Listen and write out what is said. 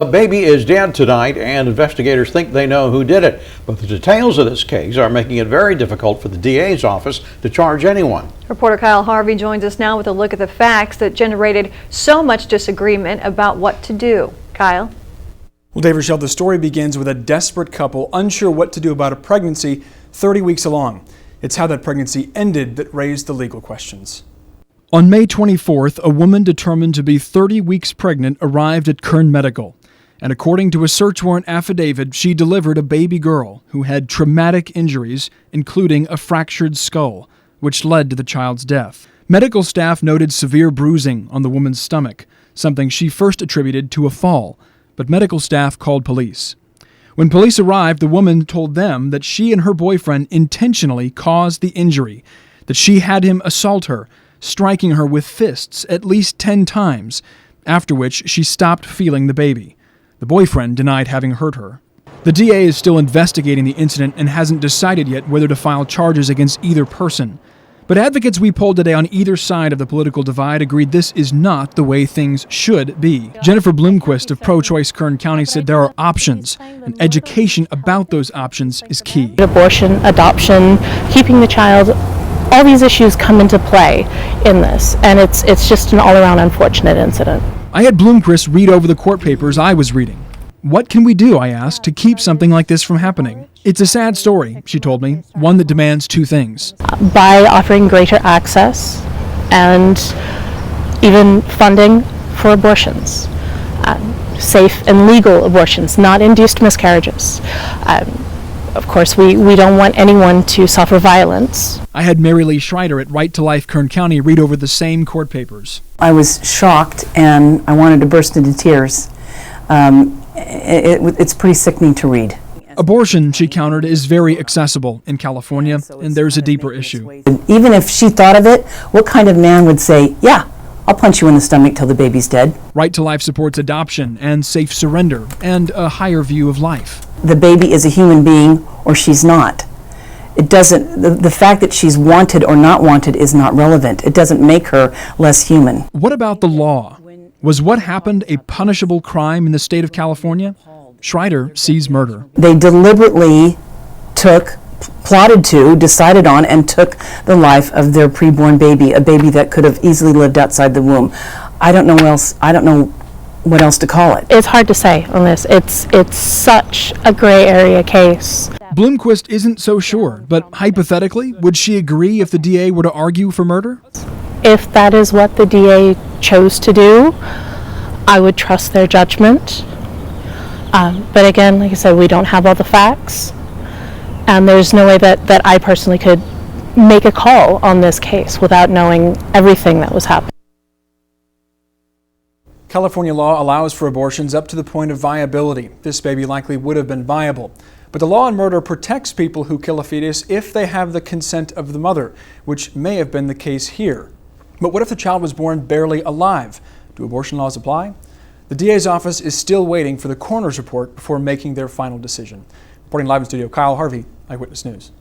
A baby is dead tonight, and investigators think they know who did it. But the details of this case are making it very difficult for the DA's office to charge anyone. Reporter Kyle Harvey joins us now with a look at the facts that generated so much disagreement about what to do. Kyle? Well, Dave Rochelle, the story begins with a desperate couple unsure what to do about a pregnancy 30 weeks along. It's how that pregnancy ended that raised the legal questions. On May 24th, a woman determined to be 30 weeks pregnant arrived at Kern Medical. And according to a search warrant affidavit, she delivered a baby girl who had traumatic injuries, including a fractured skull, which led to the child's death. Medical staff noted severe bruising on the woman's stomach, something she first attributed to a fall, but medical staff called police. When police arrived, the woman told them that she and her boyfriend intentionally caused the injury, that she had him assault her, striking her with fists at least 10 times, after which she stopped feeling the baby. The boyfriend denied having hurt her. The DA is still investigating the incident and hasn't decided yet whether to file charges against either person. But advocates we polled today on either side of the political divide agreed this is not the way things should be. Jennifer Bloomquist of pro-choice Kern County said there are options, and education about those options is key. Abortion, adoption, keeping the child, all these issues come into play in this, and it's just an all-around unfortunate incident. I had Bloomquist read over the court papers I was reading. What can we do, I asked, to keep something like this from happening? It's a sad story, she told me, one that demands two things. By offering greater access and even funding for abortions, safe and legal abortions, not induced miscarriages. Of course, we don't want anyone to suffer violence. I had Mary Lee Schreider at Right to Life Kern County read over the same court papers. I was shocked and I wanted to burst into tears. It's pretty sickening to read. Abortion, she countered, is very accessible in California, and there's a deeper issue. Even if she thought of it, what kind of man would say, yeah, I'll punch you in the stomach till the baby's dead? Right to Life supports adoption and safe surrender and a higher view of life. The baby is a human being or she's not. It doesn't, the fact that she's wanted or not wanted is not relevant. It doesn't make her less human. What about the law? Was what happened a punishable crime in the state of California? Schreider sees murder. They deliberately plotted to, decided on, and took the life of their preborn baby, a baby that could have easily lived outside the womb. I don't know what else to call it. It's hard to say on this. It's such a gray area case. Bloomquist isn't so sure, but hypothetically, would she agree if the DA were to argue for murder? If that is what the DA chose to do, I would trust their judgment. But again, like I said, we don't have all the facts, and there's no way that I personally could make a call on this case without knowing everything that was happening. California law allows for abortions up to the point of viability. This baby likely would have been viable. But the law on murder protects people who kill a fetus if they have the consent of the mother, which may have been the case here. But what if the child was born barely alive? Do abortion laws apply? The DA's office is still waiting for the coroner's report before making their final decision. Reporting live in studio, Kyle Harvey, Eyewitness News.